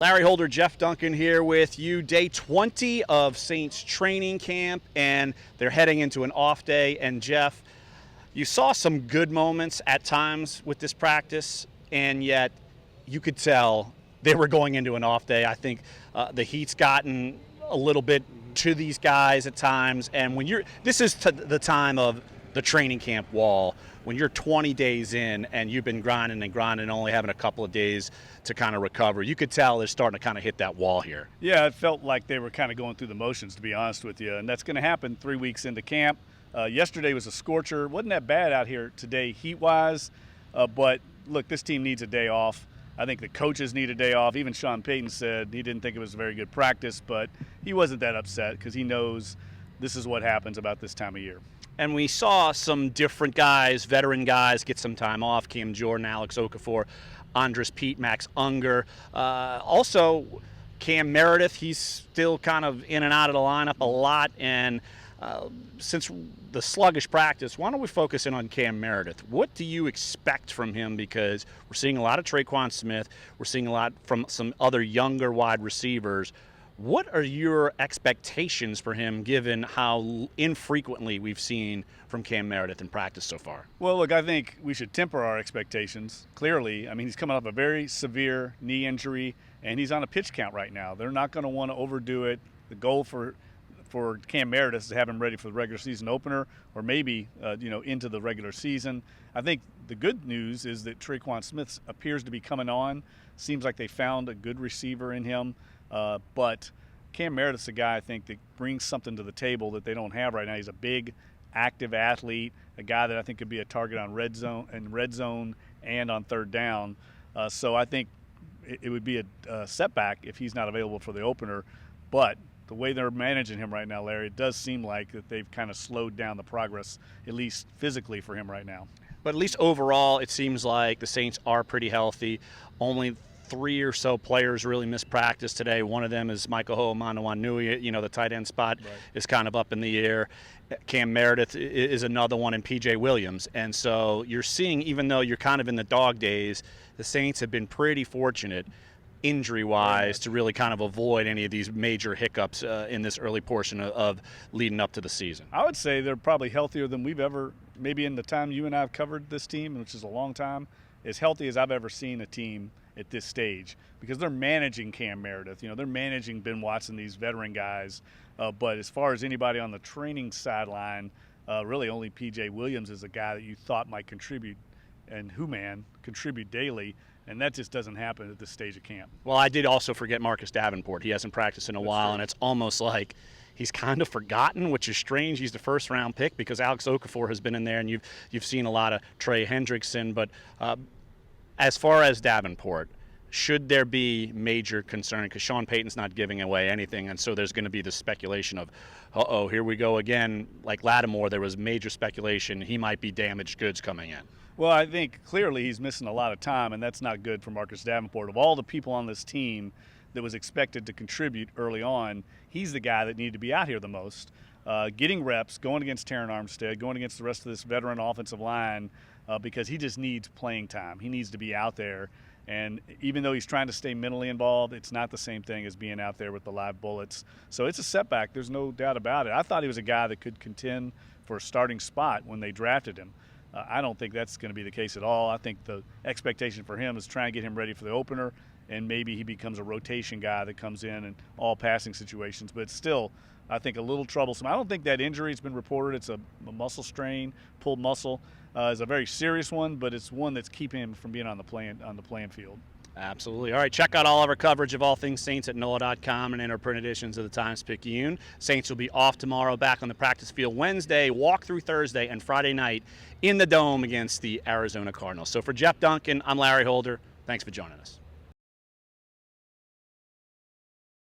Larry Holder, Jeff Duncan here with you. Day 20 of Saints training camp, and they're heading into an off day. And Jeff, you saw some good moments at times with this practice, and yet you could tell they were going into an off day. I think the heat's gotten a little bit to these guys at times, and this is the time of the training camp wall, when you're 20 days in and you've been grinding and only having a couple of days to kind of recover. You could tell they're starting to kind of hit that wall here. Yeah, it felt like they were kind of going through the motions, to be honest with you, and that's going to happen 3 weeks into camp. Yesterday was a scorcher. Wasn't that bad out here today heat-wise, but look, this team needs a day off. I think the coaches need a day off. Even Sean Payton said he didn't think it was a very good practice, but he wasn't that upset because he knows this is what happens about this time of year. And we saw some different guys, veteran guys, get some time off. Cam Jordan, Alex Okafor, Andres Pete, Max Unger. Also, Cam Meredith, he's still kind of in and out of the lineup a lot. And since the sluggish practice, why don't we focus in on Cam Meredith? What do you expect from him? Because we're seeing a lot of Traquan Smith. We're seeing a lot from some other younger wide receivers. What are your expectations for him, given how infrequently we've seen from Cam Meredith in practice so far? Well, look, I think we should temper our expectations, clearly. I mean, he's coming off a very severe knee injury, and he's on a pitch count right now. They're not going to want to overdo it. The goal for Cam Meredith is to have him ready for the regular season opener, or maybe into the regular season. I think the good news is that Traquan Smith appears to be coming on. Seems like they found a good receiver in him. But Cam Meredith's a guy, I think, that brings something to the table that they don't have right now. He's a big, active athlete, a guy that I think could be a target on red zone and on third down. So I think it would be a setback if he's not available for the opener. But the way they're managing him right now, Larry, it does seem like that they've kind of slowed down the progress, at least physically, for him right now. But at least overall, it seems like the Saints are pretty healthy. Only 3 or so players really missed practice today. One of them is Michael Ho'omanawanui. The tight end spot is kind of up in the air. Cam Meredith is another one, and P.J. Williams. And so you're seeing, even though you're kind of in the dog days, the Saints have been pretty fortunate injury-wise to really kind of avoid any of these major hiccups in this early portion of leading up to the season. I would say they're probably healthier than we've ever, maybe in the time you and I have covered this team, which is a long time, as healthy as I've ever seen a team at this stage, because they're managing Cam Meredith. They're managing Ben Watson, these veteran guys. But as far as anybody on the training sideline, really only P.J. Williams is a guy that you thought might contribute, and contribute daily. And that just doesn't happen at this stage of camp. Well, I did also forget Marcus Davenport. He hasn't practiced in a while, and it's almost like he's kind of forgotten, which is strange. He's the first-round pick because Alex Okafor has been in there, and you've seen a lot of Trey Hendrickson. But as far as Davenport, should there be major concern? Because Sean Payton's not giving away anything, and so there's going to be this speculation of, here we go again. Like Lattimore, there was major speculation he might be damaged goods coming in. Well, I think clearly he's missing a lot of time, and that's not good for Marcus Davenport. Of all the people on this team that was expected to contribute early on, he's the guy that needed to be out here the most, getting reps, going against Terron Armstead, going against the rest of this veteran offensive line, because he just needs playing time. He needs to be out there. And even though he's trying to stay mentally involved, it's not the same thing as being out there with the live bullets. So it's a setback. There's no doubt about it. I thought he was a guy that could contend for a starting spot when they drafted him. I don't think that's going to be the case at all. I think the expectation for him is trying to get him ready for the opener, and maybe he becomes a rotation guy that comes in all passing situations. But still, I think a little troublesome. I don't think that injury has been reported. It's a muscle strain, pulled muscle. It's a very serious one, but it's one that's keeping him from being on the playing field. Absolutely. All right, check out all of our coverage of all things Saints at NOLA.com and in our print editions of the Times-Picayune. Saints will be off tomorrow, back on the practice field Wednesday, walk through Thursday, and Friday night in the Dome against the Arizona Cardinals. So for Jeff Duncan, I'm Larry Holder. Thanks for joining us.